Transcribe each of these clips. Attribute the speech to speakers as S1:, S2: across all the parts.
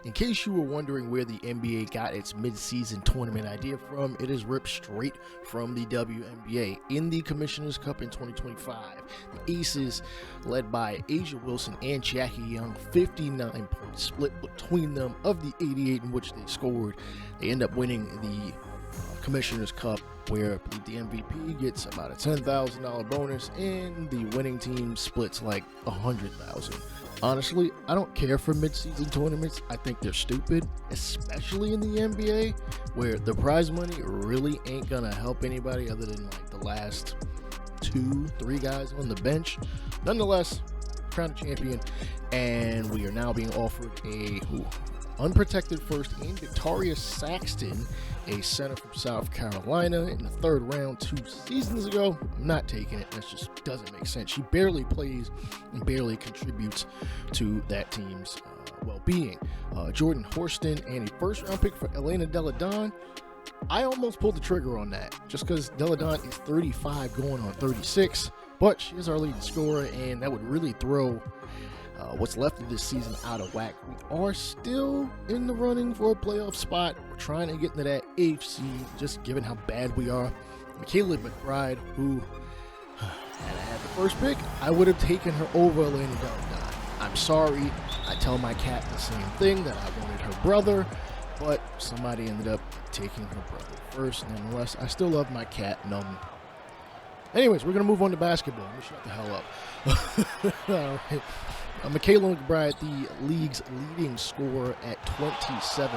S1: In case you were wondering where the NBA got its mid-season tournament idea from, it is ripped straight from the WNBA. In the Commissioner's Cup in 2025, the Aces, led by Asia Wilson and Jackie Young, 59-point split between them of the 88 in which they scored. They end up winning the Commissioner's Cup, where the MVP gets about a $10,000 bonus and the winning team splits like $100,000. Honestly, I don't care for mid-season tournaments. I think they're stupid, especially in the NBA, where the prize money really ain't gonna help anybody other than like the last 2-3 guys on the bench. Nonetheless, crowned champion, and we are now being offered a unprotected first in Victoria Saxton, a center from South Carolina, in the third round 2 seasons ago. I'm not taking it. That just doesn't make sense. She barely plays and barely contributes to that team's well-being. Jordan Horston and a first-round pick for Elena Delle Donne. I almost pulled the trigger on that just because Delle Donne is 35 going on 36, but she is our leading scorer, and that would really throw what's left of this season out of whack. We are still in the running for a playoff spot. We're trying to get into that AFC, just given how bad we are. Kayla McBride, who, had I had the first pick, I would have taken her over Elena Delle Donne. I'm sorry. I tell my cat the same thing, that I wanted her brother, but somebody ended up taking her brother first. Nonetheless, I still love my cat. Anyways, we're going to move on to basketball. Let me shut the hell up. All right. Kayla McBride, the league's leading scorer at 27.5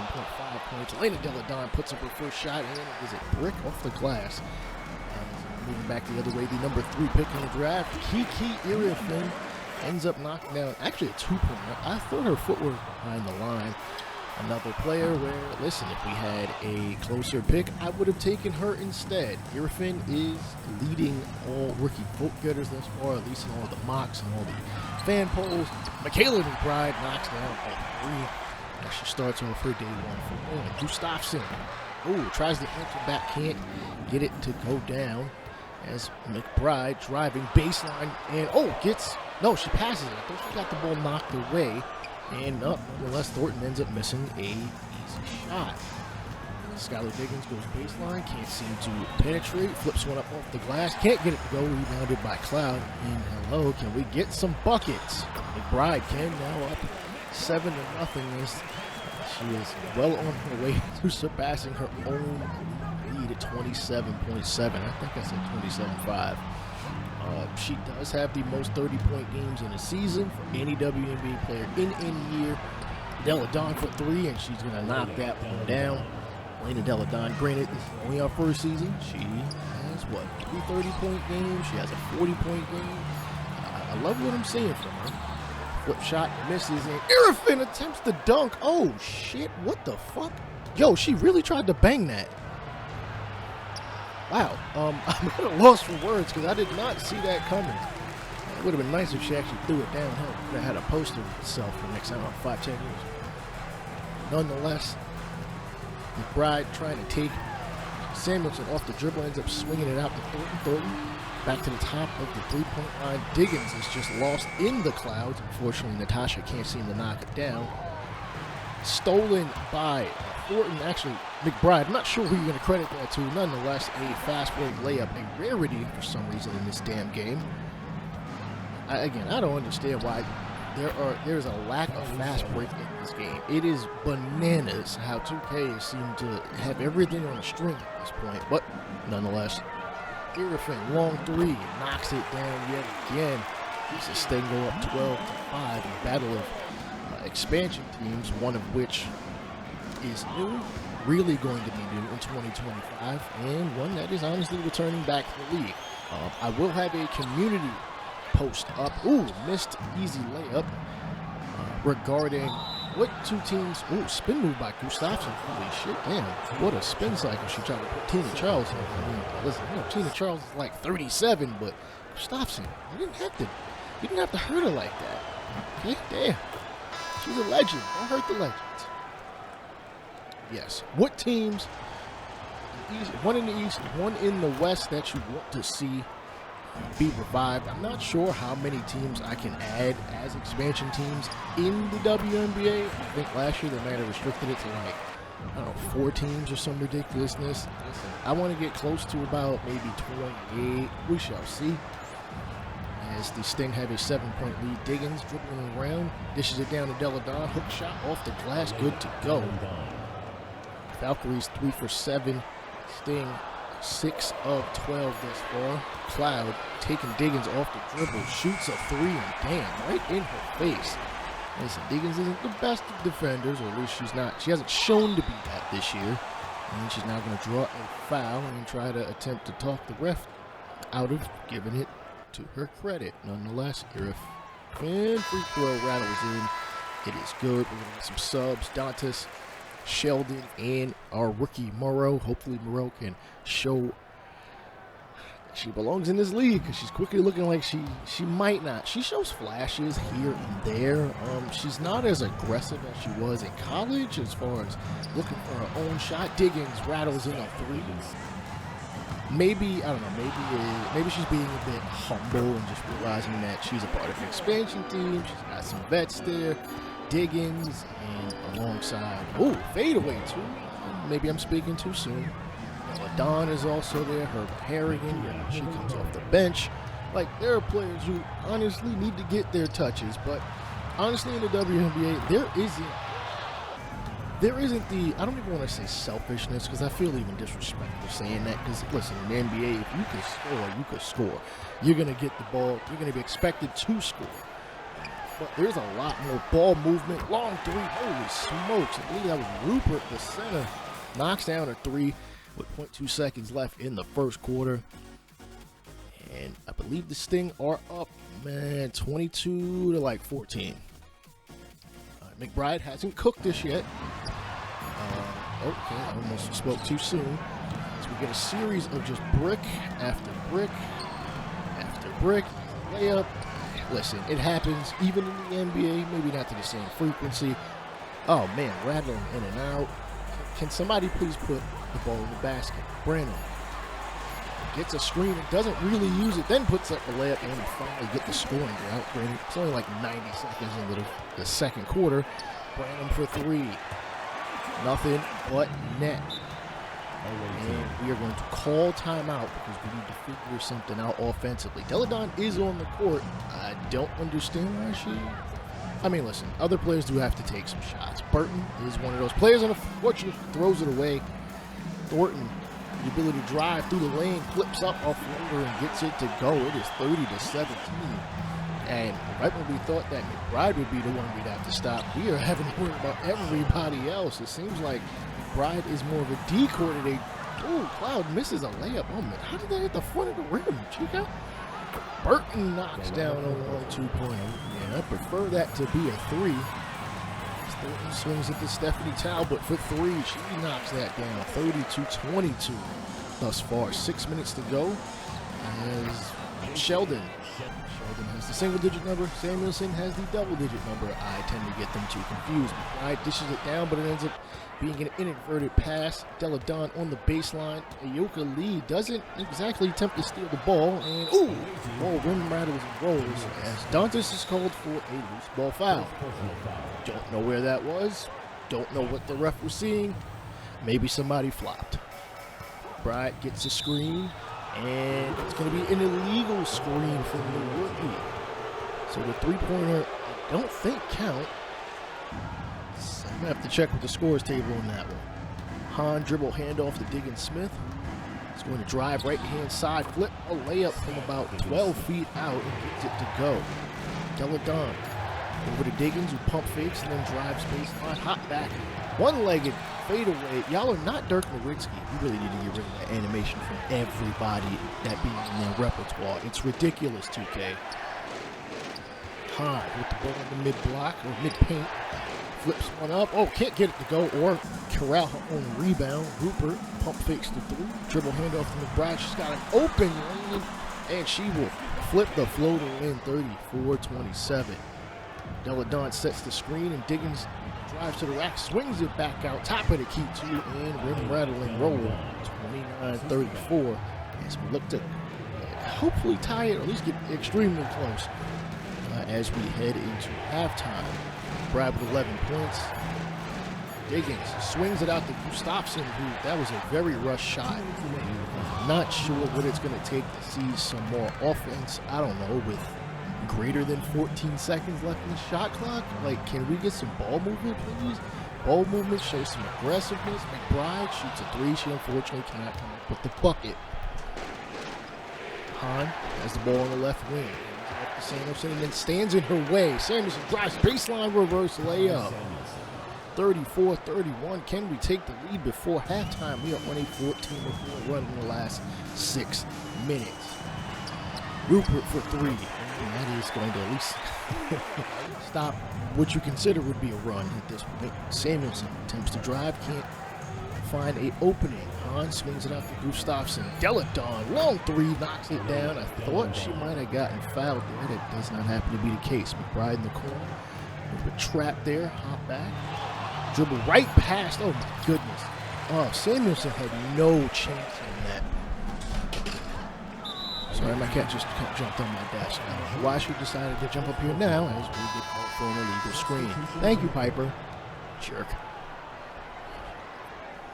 S1: points. Elena Delle Donne puts up her first shot, and it is a brick off the glass. Moving back the other way, the number 3 pick in the draft, Kiki Irifin, ends up knocking down actually a 2-pointer. I thought her footwork behind the line. Another player where, listen, if we had a closer pick, I would have taken her instead. Irifin is leading all rookie vote getters thus far, at least in all the mocks and all the fan polls. Kayla McBride knocks down all 3. Now she starts off her day 1 for one. Gustafson, tries to enter back, can't get it to go down as McBride driving baseline and she passes it. I thought she got the ball knocked away. And nonetheless, Thornton ends up missing a easy shot. Skylar Diggins goes baseline, can't seem to penetrate, flips one up off the glass, can't get it to go, rebounded by Cloud. And hello, can we get some buckets? McBride can, now up 7-0 as she is well on her way to surpassing her own lead at 27.7. I think I said 27.5. She does have the most 30-point games in a season for any WNBA player in any year. Delle Donne for 3, and she's going to knock that one down. Elena Delle Donne, granted, this is only our first season. She has, 3 30-point games. She has a 40-point game. I love what I'm seeing from her. Flip shot misses, and Irifin attempts to dunk. Oh, shit, what the fuck? Yo, she really tried to bang that. Wow, I'm at a loss for words because I did not see that coming. It would have been nice if she actually threw it downhill. Could have had a poster of itself for the next, 5-10 years. Nonetheless, McBride trying to take Samuelson off the dribble, ends up swinging it out to Thornton. Back to the top of the 3-point line. Diggins is just lost in the clouds. Unfortunately, Natasha can't seem to knock it down. Stolen by Thornton, actually McBride. I'm not sure who you're going to credit that to. Nonetheless, a fast break layup, a rarity for some reason in this damn game. I don't understand why there's a lack of fast break in this game. It is bananas how 2K seem to have everything on a string at this point. But nonetheless, Irifin, long 3, knocks it down yet again. This thing go up 12-5 in a battle of expansion teams, one of which is new, really going to be new in 2025, and one that is honestly returning back to the league. I will have a community post up. Missed easy layup regarding what 2 teams. Spin move by Gustafson. Holy shit, damn. What a spin cycle she tried to put Tina Charles in. I mean, listen, Tina Charles is like 37, but Gustafson, you didn't have to hurt her like that. Okay, damn. She's a legend. Don't hurt the legends. Yes. What teams, one in the East, one in the West, that you want to see be revived. I'm not sure how many teams I can add as expansion teams in the WNBA. I think last year they might have restricted it to like, I don't know, 4 teams or some ridiculousness. Listen, I want to get close to about maybe 28. We shall see. As the Sting have a 7-point lead. Diggins dribbling around, dishes it down to Deladon. Hook shot off the glass, good to go. Valkyries 3 for 7. Sting 6 of 12 thus far. Cloud taking Diggins off the dribble, shoots a 3, and damn, right in her face. Listen, Diggins isn't the best of defenders, or at least she's not. She hasn't shown to be that this year. And she's now going to draw a foul and try to attempt to talk the ref out of giving it to her credit. Nonetheless, Irif and free throw rattles in. It is good. We're going to get some subs. Dantas, Sheldon, and our rookie Moreau. Hopefully Moreau can show she belongs in this league, because she's quickly looking like she might not. She shows flashes here and there. She's not as aggressive as she was in college as far as looking for her own shot. Diggins rattles in a 3. Maybe, I don't know, maybe she's being a bit humble and just realizing that she's a part of an expansion team. She's got some vets there. Diggins, and alongside, fadeaway too. Maybe I'm speaking too soon. Dawn is also there, her Harrigan, she comes off the bench. Like, there are players who honestly need to get their touches, but honestly in the WNBA, there isn't the, I don't even want to say selfishness, because I feel even disrespectful saying that, because listen, in the NBA, if you can score, you can score. You're going to get the ball, you're going to be expected to score. But there's a lot more ball movement, long 3, holy smokes. I believe that was Rupert, the center, knocks down a 3. With 0.2 seconds left in the first quarter. And I believe the Sting are up, 22 to like 14. McBride hasn't cooked this yet. Okay, I almost spoke too soon. So we get a series of just brick after brick after brick. Layup. Listen, it happens even in the NBA, maybe not to the same frequency. Oh man, rattling in and out. Can somebody please put the ball in the basket? Brandon gets a screen and doesn't really use it, then puts up the layup, and we finally get the scoring out. Brandon, it's only like 90 seconds into the second quarter. Brandon for 3. Nothing but net. And we are going to call timeout because we need to figure something out offensively. Deladon is on the court. I don't understand why she... I mean, listen, other players do have to take some shots. Burton is one of those players, and unfortunately throws it away. Thornton, the ability to drive through the lane, flips up off floater and gets it to go. It is 30 to 17. And right when we thought that McBride would be the one we'd have to stop, we are having to worry about everybody else. It seems like McBride is more of a D coordinator. Oh, Cloud misses a layup. Oh, man, how did that hit the front of the rim, Chica? Burton knocks down a 1-2-pointer. Yeah, I prefer that to be a 3. Thornton swings it to Stephanie Talbot for 3. She knocks that down. 32-22 thus far. 6 minutes to go. As Sheldon has the single-digit number. Samuelson has the double-digit number. I tend to get them too confused. McBride dishes it down, but it ends up being an inadvertent pass. Deladon on the baseline. Ayoka Lee doesn't exactly attempt to steal the ball. And, ball rim rattles and rolls as Dantas is called for a loose ball foul. Don't know where that was. Don't know what the ref was seeing. Maybe somebody flopped. McBride gets a screen. And it's going to be an illegal screen from the rookie. So the 3-pointer, I don't think count. So I'm going to have to check with the scores table on that one. Han dribble handoff to Diggins Smith. He's going to drive right-hand side, flip a layup from about 12 feet out and gets it to go. Deladon over to Diggins, who pump fakes and then drives baseline, hot back, one-legged fadeaway. Y'all are not Dirk Nowitzki. We really need to get rid of that animation from everybody that being in their repertoire. It's ridiculous, 2K. Han with the ball in the mid-block or mid-paint. Flips one up. Oh, can't get it to go or corral her own rebound. Rupert pump fakes to 3. Dribble handoff to McBride. She's got an open lane, and she will flip the floater in. 34-27. Deladon sets the screen, and Diggins drives to the rack, swings it back out, top of the key too, and rim rattling roll. 29-34. As we look to hopefully tie it, or at least get extremely close as we head into halftime. McBride with 11 points. Diggins swings it out to Gustafson, who that was a very rush shot. Not sure what it's going to take to see some more offense. I don't know, with greater than 14 seconds left in the shot clock. Like, can we get some ball movement, please? Ball movement, show some aggressiveness. McBride shoots a three. She unfortunately cannot come up with the bucket. Hahn has the ball on the left wing. Up to Samuelson and then stands in her way. Samuelson drives baseline reverse layup. 34-31. Can we take the lead before halftime? We are on a 14-4 run in the last 6 minutes. Rupert for three. And that is going to at least stop what you consider would be a run at this point. Samuelson attempts to drive, can't find an opening. Hahn swings it out to Gustafson. Deladon, long three, knocks it down. I thought she might have gotten fouled there. That does not happen to be the case. McBride in the corner. A trap there, hop back. Dribble right past. Oh my goodness. Oh, Samuelson had no chance in that. Sorry, my cat just jumped on my desk. I don't know why she decided to jump up here now as we get called for an illegal screen. Thank you, Piper. Jerk.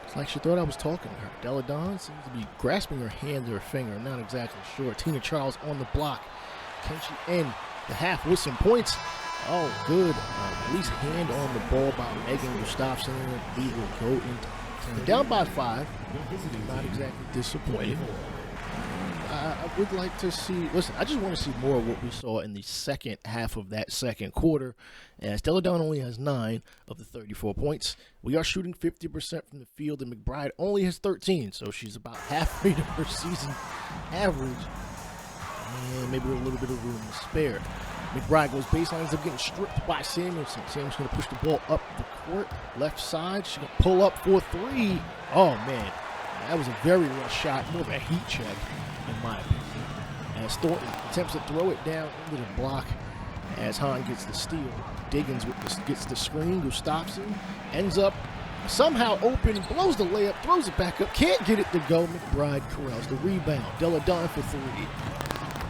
S1: It's like she thought I was talking to her. Deladon seems to be grasping her hand to her finger. I'm not exactly sure. Tina Charles on the block. Can she end the half with some points? Oh, good. At least hand on the ball by Megan Gustafson. We will go into down by 5. Not exactly disappointed. I would like to see, listen, I just want to see more of what we saw in the second half of that second quarter. As Deladon only has 9 of the 34 points. We are shooting 50% from the field, and McBride only has 13, so she's about halfway to her season average. And maybe a little bit of room to spare. McBride goes baseline, ends up getting stripped by Samuelson. Samuelson's going to push the ball up the court, left side. She's going to pull up for 3. Oh, man. That was a very rough shot, more of a heat check, in my opinion. As Thornton attempts to throw it down into the block as Hahn gets the steal. Diggins gets the screen. Gustafson ends up somehow open, blows the layup, throws it back up, can't get it to go. McBride corrals the rebound. Deladon for 3.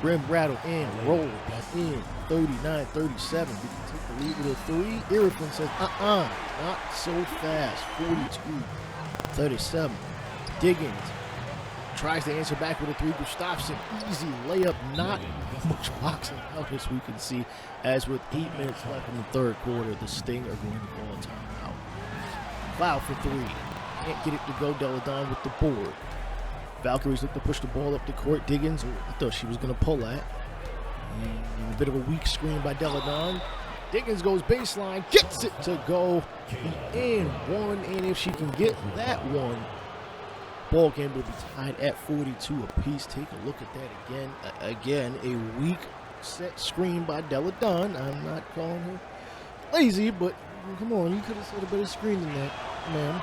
S1: Rim rattle in, roll in, 39-37. We can take the lead with a 3. Irrifan says, not so fast. 42-37. Diggins tries to answer back with a 3. Gustafson, easy layup, not much boxing out as we can see. As with 8 minutes left in the third quarter, the Sting are going to call a timeout. Foul for 3. Can't get it to go. Deladon with the board. Valkyries look to push the ball up the court. Diggins, I thought she was going to pull that. And a bit of a weak screen by Deladon. Diggins goes baseline, gets it to go. And 1, and if she can get that one, ball game will be tied at 42 apiece. Take a look at that again. Again, a weak set screen by Deladon. I'm not calling her lazy, but come on, you could have set a better screen than that, man.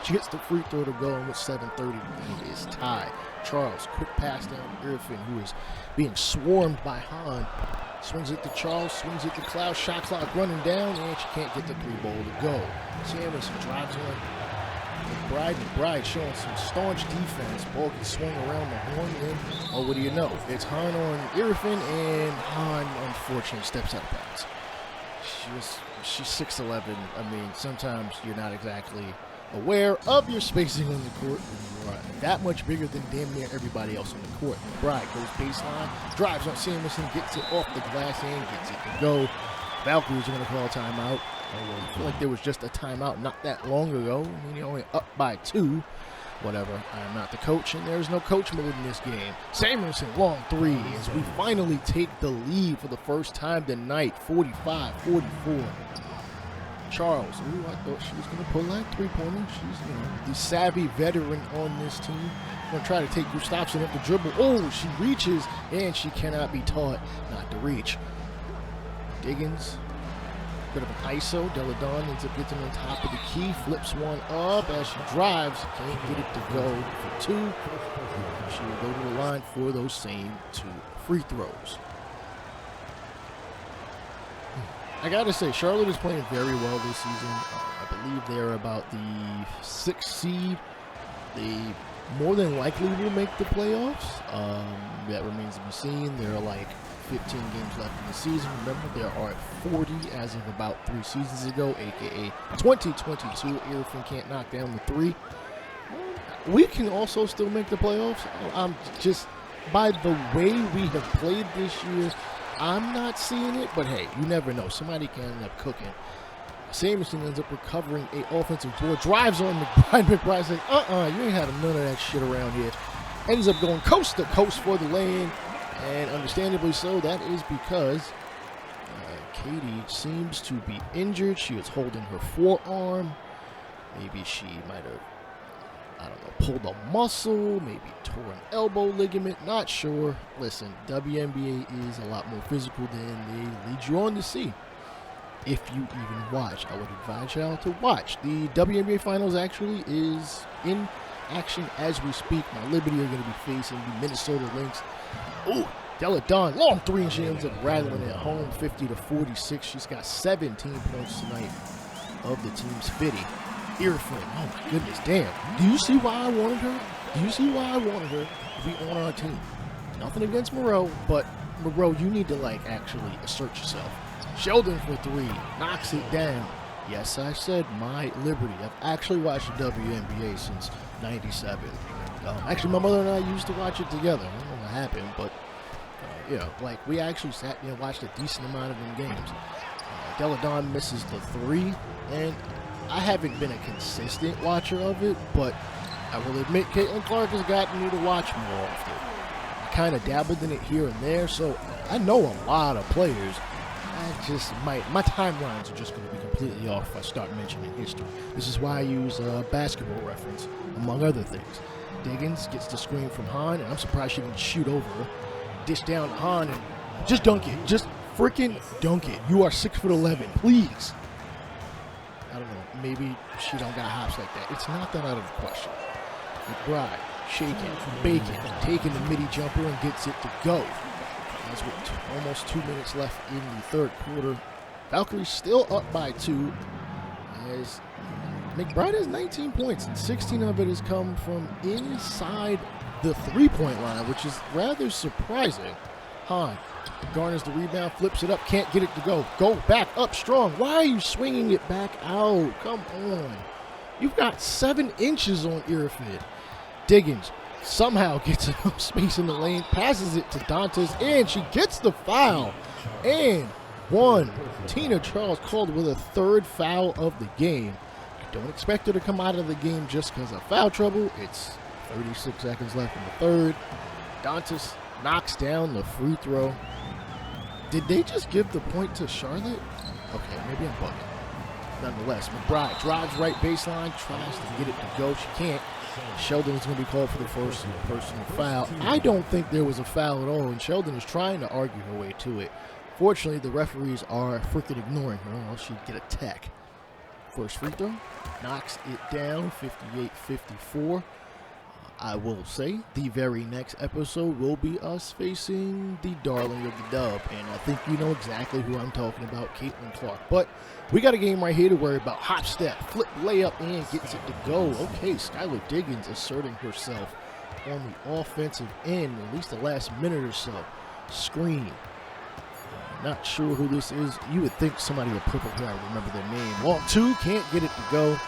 S1: She gets the free throw to go, and with 7:30, the lead is tied. Charles, quick pass down to Irrifan, who is being swarmed by Hahn. Swings it to Charles, swings it to Cloud. Shot clock running down, and she can't get the 3 ball to go. Samuelson drives on McBride showing some staunch defense. Ball gets swung around the horn, and oh, what do you know? It's Hahn on Irrifan, and Hahn, unfortunately, steps out of bounds. She's 6'11". I mean, sometimes you're not exactly aware of your spacing on the court when you are that much bigger than damn near everybody else on the court. McBride goes baseline, drives on Samuelson, gets it off the glass and gets it to go. Valkyries are going to call a timeout. I feel like there was just a timeout not that long ago. I mean, you're only up by 2. Whatever. I'm not the coach, and there's no coach mode in this game. Samuelson, long 3, as we finally take the lead for the first time tonight, 45-44. Charles, ooh, I thought she was going to pull that 3-pointer. She's, the savvy veteran on this team. Going to try to take Gustafson up the dribble. Oh, she reaches, and she cannot be taught not to reach. Diggins, bit of an ISO. Deladon ends up getting on top of the key, flips one up as she drives. Can't get it to go for 2. She will go to the line for those same 2 free throws. I gotta say, Charlotte is playing very well this season. I believe they're about the 6th seed. They more than likely will make the playoffs. That remains to be seen. There are like 15 games left in the season. Remember, there are 40 as of about 3 seasons ago, aka 2022. Irfan can't knock down the 3. We can also still make the playoffs. I'm just, by the way we have played this year, I'm not seeing it, but hey, you never know. Somebody can end up cooking. Samuelson ends up recovering a offensive board, drives on McBride. McBride says, you ain't having none of that shit around here. Ends up going coast to coast for the lane, and understandably so. That is because Katie seems to be injured. She is holding her forearm. Maybe she might have, I don't know, pulled a muscle, maybe tore an elbow ligament, not sure. Listen, WNBA is a lot more physical than they lead you on to see. If you even watch, I would advise y'all to watch. The WNBA Finals actually is in action as we speak. My Liberty are going to be facing the Minnesota Lynx. Oh, Della Dawn, long 3, and she ends up rattling it home, 50-46. She's got 17 points tonight of the team's 50. Irfan, oh my goodness, damn. Do you see why I wanted her? Do you see why I wanted her to be on our team? Nothing against Moreau, but Moreau, you need to like actually assert yourself. Sheldon for 3, knocks it down. Yes, I said my Liberty. I've actually watched the WNBA since '97. Actually, my mother and I used to watch it together. I don't know what happened, but like we actually sat there and watched a decent amount of them games. Della Dawn misses the 3, and I haven't been a consistent watcher of it, but I will admit Caitlin Clark has gotten me to watch more often. I kind of dabbled in it here and there, so I know a lot of players. I just my timelines are just going to be completely off if I start mentioning history. This is why I use Basketball Reference, among other things. Diggins gets the screen from Hahn, and I'm surprised she didn't shoot over her. Dish down to Hahn and just dunk it. Just freaking dunk it. You are 6'11", please. I don't know. Maybe she don't got hops like that. It's not that out of the question. McBride shaking, baking, taking the midi jumper and gets it to go. As with almost 2 minutes left in the third quarter, Valkyries still up by 2. As McBride has 19 points, and 16 of it has come from inside the three-point line, which is rather surprising. Hahn garners the rebound, flips it up, can't get it to go. Go back up strong. Why are you swinging it back out? Come on. You've got 7 inches on Irfan. Diggins somehow gets enough space in the lane, passes it to Dantas, and she gets the foul. And 1. Tina Charles called with a 3rd foul of the game. I don't expect her to come out of the game just because of foul trouble. It's 36 seconds left in the 3rd. Dantas knocks down the free throw. Did they just give the point to Charlotte? Okay, maybe I'm bugging. Nonetheless, McBride drives right baseline, tries to get it to go. She can't. Sheldon is going to be called for the first personal foul. I don't think there was a foul at all, and Sheldon is trying to argue her way to it. Fortunately, the referees are freaking ignoring her, or else she'd get a tech. First free throw, knocks it down, 58-54. I will say the very next episode will be us facing the darling of the dub, and I think you know exactly who I'm talking about, Caitlin Clark. But we got a game right here to worry about. Hop step, flip layup, and gets it to go. Okay, Skylar Diggins asserting herself on the offensive end, at least the last minute or so. Screen. Not sure who this is. You would think somebody with purple hair would remember their name. Walk 2, can't get it to go.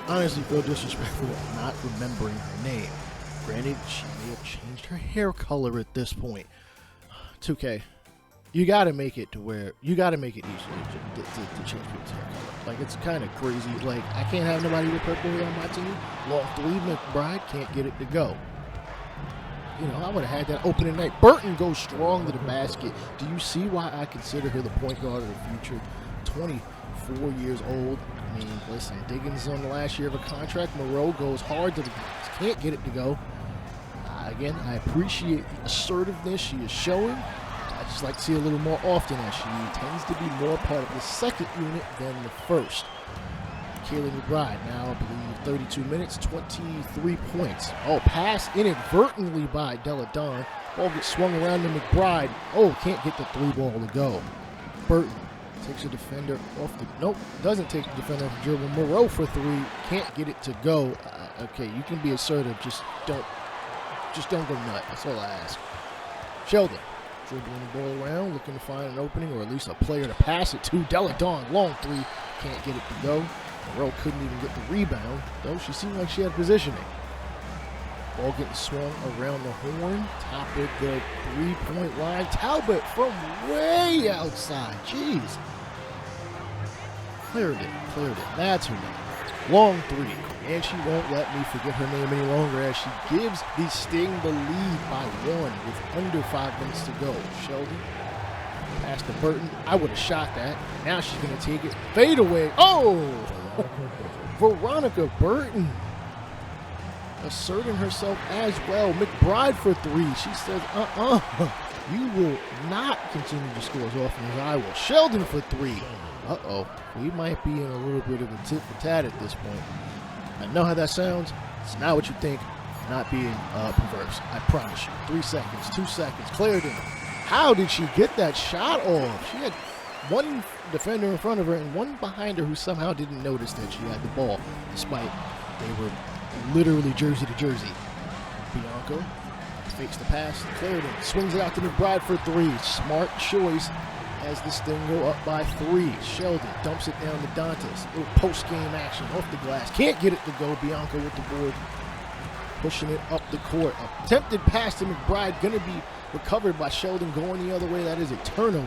S1: I honestly feel disrespectful of not remembering her name. Granted, she may have changed her hair color at this point. 2K, you gotta make it to where you gotta make it easy to change people's hair color. Like, it's kind of crazy. Like, I can't have nobody with purple hair on my team. Walk 3, McBride can't get it to go. You know, I would have had that opening night. Burton goes strong to the basket. Do you see why I consider her the point guard of the future? 24 years old. I mean, listen, Diggins is on the last year of a contract. Moreau goes hard to the can't get it to go. Again, I appreciate the assertiveness she is showing. I just like to see a little more often, as she tends to be more part of the second unit than the first. Kayla McBride, now I believe 32 minutes, 23 points. Oh, pass inadvertently by Della Dawn. Ball gets swung around to McBride. Oh, can't get the 3 ball to go. Burton takes a defender off the, nope, doesn't take the defender off the dribble. Moreau for 3, can't get it to go. Okay, you can be assertive. Just don't go nut. That's all I ask. Sheldon dribbling the ball around, looking to find an opening or at least a player to pass it to. Deladon, long three, can't get it to go. Monroe couldn't even get the rebound, though she seemed like she had positioning. Ball getting swung around the horn, top of the three-point line. Talbot from way outside. Jeez. Cleared it. That's her name. Long three. And she won't let me forget her name any longer as she gives the Sting the lead by 1 with under 5 minutes to go. Sheldon pass to Burton. I would have shot that. Now she's going to take it. Fade away. Oh! Veronica Burton asserting herself as well. McBride for 3. She says, you will not continue to score as often as I will. Sheldon for 3. We might be in a little bit of a tit for tat at this point. I know how that sounds. It's not what you think. Not being perverse. I promise you. 3 seconds, 2 seconds. Cleared in. How did she get that shot off? She had one defender in front of her and one behind her who somehow didn't notice that she had the ball, despite they were literally jersey to jersey. Bianco fakes the pass. Cleared in. Swings it out to McBride for 3. Smart choice. As the Sting go up by 3. Sheldon dumps it down to Dantas. Little post-game action off the glass. Can't get it to go. Bianca with the board. Pushing it up the court. Attempted pass to McBride. Going to be recovered by Sheldon going the other way. That is a turnover.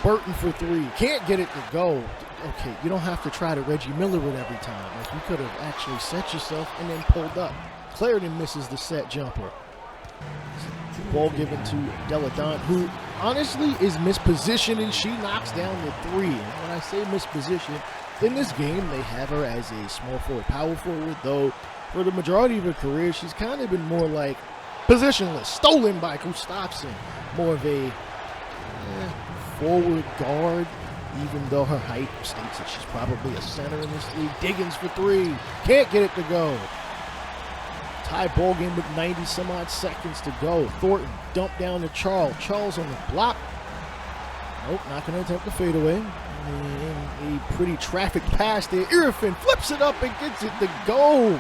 S1: Burton for 3. Can't get it to go. Okay, you don't have to try to Reggie Miller it every time. Like, you could have actually set yourself and then pulled up. Clarendon misses the set jumper. Ball given to Deladon, who honestly is mispositioned, and she knocks down the 3. And when I say mispositioned, in this game they have her as a small forward, power forward, though for the majority of her career she's kind of been more like positionless, stolen by Gustafsson, more of a forward guard, even though her height states that she's probably a center in this league. Diggins for 3, can't get it to go. Tie ball game with 90 some odd seconds to go. Thornton dumped down to Charles. Charles on the block. Nope, not going to attempt the fadeaway. And a pretty traffic pass there. Irfin flips it up and gets it to go.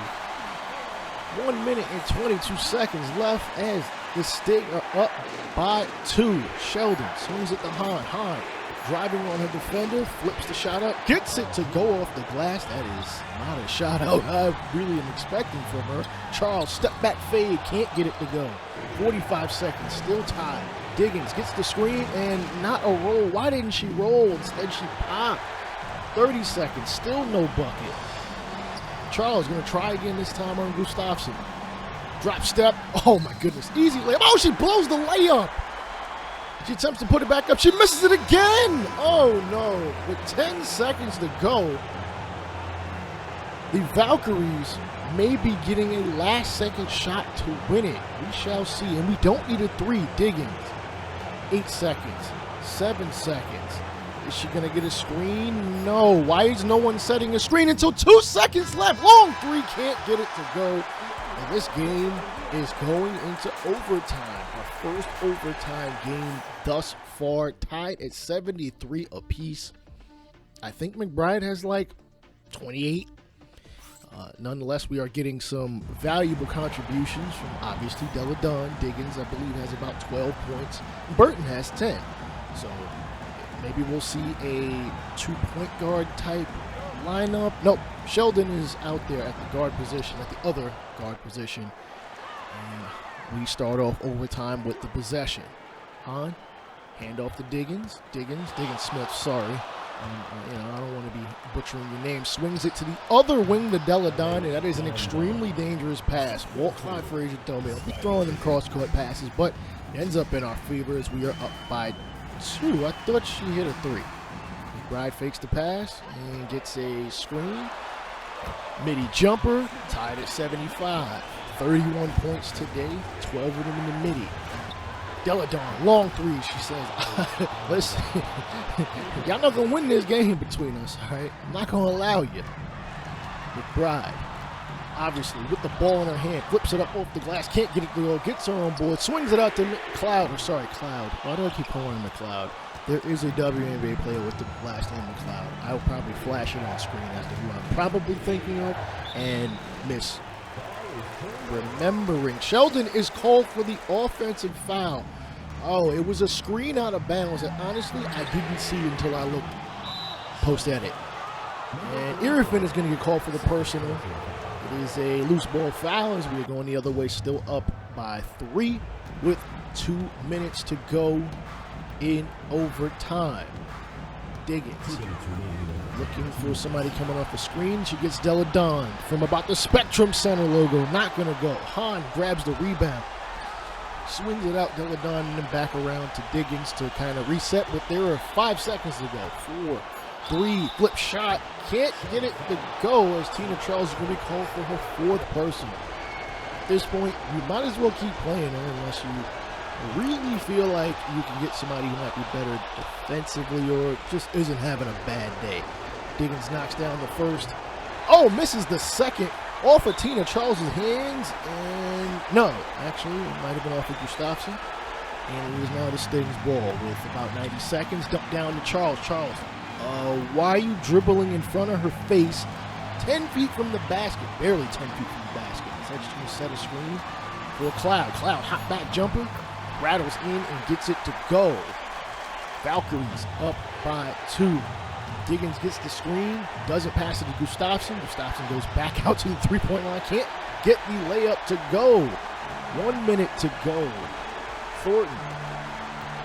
S1: 1 minute and 22 seconds left as the Sting are up by 2. Sheldon swings it to Hahn. Hahn driving on her defender, flips the shot up, gets it to go off the glass. That is not a shot out I really am expecting from her. Charles, step back fade, can't get it to go. 45 seconds, still tied. Diggins gets the screen and not a roll. Why didn't she roll? Instead she popped. 30 seconds, still no bucket. Charles going to try again this time on Gustafsson. Drop step, oh my goodness, easy layup. Oh, she blows the layup. She attempts to put it back up. She misses it again. Oh, no. With 10 seconds to go, the Valkyries may be getting a last-second shot to win it. We shall see. And we don't need a 3. Diggins. 8 seconds. 7 seconds. Is she going to get a screen? No. Why is no one setting a screen until 2 seconds left? Long 3. Can't get it to go. And this game is going into overtime. Our first overtime game thus far, tied at 73 apiece. I think McBride has like 28. Nonetheless, we are getting some valuable contributions from obviously Deladon. Diggins, I believe, has about 12 points. Burton has 10. So maybe we'll see a 2-point guard type lineup. Nope, Sheldon is out there at the guard position, at the other guard position. And we start off overtime with the possession. Hahn, hand off to Diggins. Diggins Smith, sorry. I don't want to be butchering your name. Swings it to the other wing to Deladon, and that is an extremely dangerous pass. Walt Clyde Frazier told me I'll be throwing them cross-court passes, but it ends up in our favor as we are up by 2. I thought she hit a 3. McBride fakes the pass and gets a screen. Midi jumper, tied at 75. 31 points today, 12 of them in the midi. Deladon, long 3, she says. Listen, y'all not going to win this game between us, all right? I'm not going to allow you. McBride, obviously, with the ball in her hand, flips it up off the glass, can't get it to go, gets her on board, swings it out to Cloud. Why do I keep calling him McCloud? there is a WNBA player with the last name McLeod. I'll probably flash it on screen as to who I'm probably thinking of, and miss remembering. Sheldon is called for the offensive foul. Oh, it was a screen out of bounds that honestly I didn't see until I looked post-edit. And Irifin is going to get called for the personal. It is a loose ball foul as we are going the other way, still up by 3 with 2 minutes to go in overtime. Diggins looking for somebody coming off the screen. She gets Della Don from about the Spectrum Center logo. Not going to go. Hahn grabs the rebound. Swings it out, Della Don, and then back around to Diggins to kind of reset. But there are 5 seconds to go. 4, 3, flip shot. Can't get it to go as Tina Charles is going to be called for her 4th personal. At this point, you might as well keep playing her unless you really feel like you can get somebody who might be better defensively or just isn't having a bad day. Diggins knocks down the first. Oh, misses the second off of Tina Charles' hands. And no, actually, it might have been off of Gustafsson. And it is now the Sting's ball with about 90 seconds. Dump down to Charles. Charles, why are you dribbling in front of her face 10 feet from the basket? Barely 10 feet from the basket. Is that just going to set a screen for Cloud? Cloud, hot back jumper. Rattles in and gets it to go. Valkyries up by 2. Diggins gets the screen, doesn't pass it to Gustafsson. Gustafsson goes back out to the 3-point line. Can't get the layup to go. 1 minute to go. Thornton,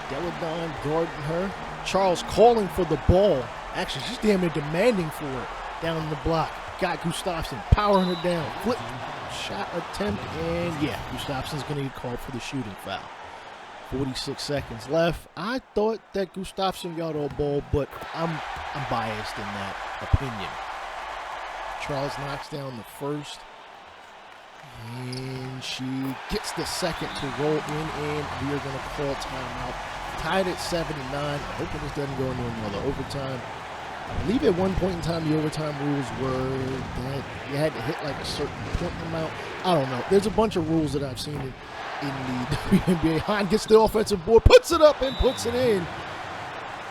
S1: Della Don guarding her. Charles calling for the ball. Actually, she's damn near demanding for it down the block. Got Gustafsson powering her down. Flip shot attempt, and yeah, Gustafsson's going to get called for the shooting foul. 46 seconds left. I thought that Gustafsson got all ball, but I'm biased in that opinion. Charles knocks down the first, and she gets the second to roll in, and we are going to call timeout. Tied at 79. I'm hoping this doesn't go into another overtime. I believe at one point in time the overtime rules were that you had to hit like a certain point amount. I don't know. There's a bunch of rules that I've seen in the WNBA. Hahn gets the offensive board, puts it up and puts it in.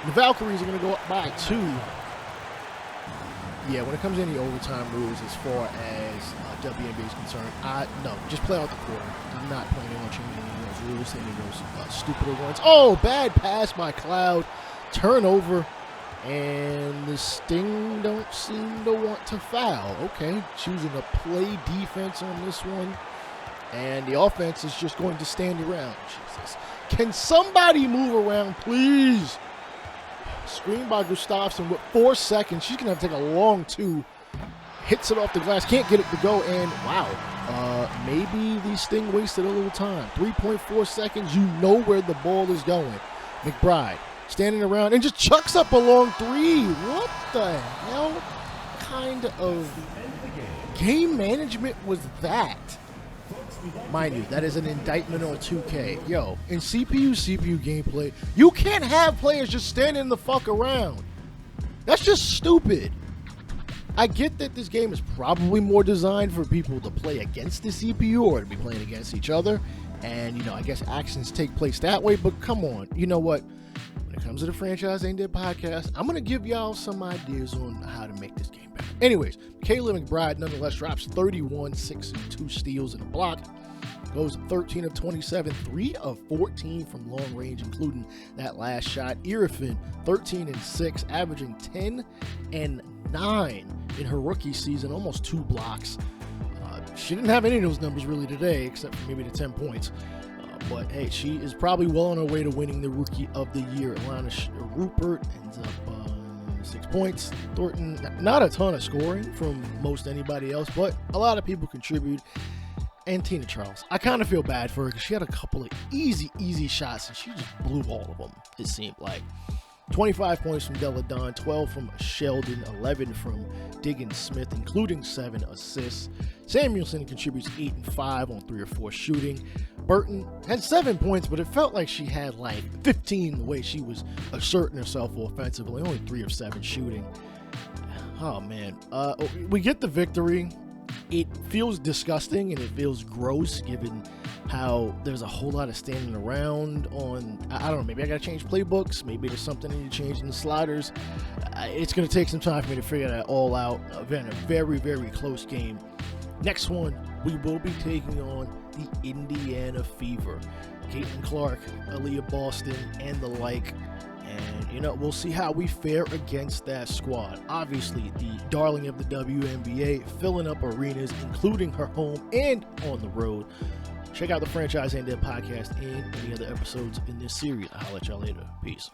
S1: The Valkyries are going to go up by 2. Yeah, when it comes to any overtime rules as far as WNBA is concerned, no, just play out the quarter. I'm not planning on changing any of those rules, any of those stupider ones. Oh, bad pass by Cloud. Turnover. And the Sting don't seem to want to foul. Okay, choosing to play defense on this one. And the offense is just going to stand around. Jesus. Can somebody move around, please? Screen by Gustafsson with 4 seconds. She's going to have to take a long 2. Hits it off the glass. Can't get it to go. And, wow, maybe the Sting wasted a little time. 3.4 seconds. You know where the ball is going. McBride standing around and just chucks up a long 3. What the hell kind of game management was that? Mind you, that is an indictment on 2K. Yo, in CPU gameplay, you can't have players just standing the fuck around. That's just stupid. I get that this game is probably more designed for people to play against the CPU or to be playing against each other. And, you know, I guess actions take place that way. But come on, you know what? When it comes to the Franchise Ain't Dead podcast, I'm going to give y'all some ideas on how to make this game better. Anyways, Kayla McBride nonetheless drops 31, 6 and 2 steals and a block. Goes 13 of 27, 3 of 14 from long range, including that last shot. Irifin, 13 and 6, averaging 10 and 9 in her rookie season, almost 2 blocks. She didn't have any of those numbers really today, except for maybe the 10 points. But hey, she is probably well on her way to winning the Rookie of the Year. Alana Rupert ends up 6 points. Thornton, not a ton of scoring from most anybody else, but a lot of people contribute. And Tina Charles, I kind of feel bad for her because she had a couple of easy shots and she just blew all of them, it seemed like. 25 points from Della Don, 12 from Sheldon, 11 from Diggins Smith, including 7 assists. Samuelson contributes 8 and 5 on 3 or 4 shooting. Burton had 7 points, but it felt like she had like 15 the way she was asserting herself offensively. Only 3 of 7 shooting. Oh man, we get the victory. It feels disgusting and it feels gross given how there's a whole lot of standing around on, I don't know, maybe I gotta change playbooks, maybe there's something I need to change in the sliders. It's gonna take some time for me to figure that all out. Again, a very, very close game. Next one, we will be taking on the Indiana Fever. Caitlin Clark, Aaliyah Boston, and the like. And, we'll see how we fare against that squad. Obviously, the darling of the WNBA, filling up arenas, including her home and on the road. Check out the Franchise and Dead podcast and any other episodes in this series. I'll let y'all later. Peace.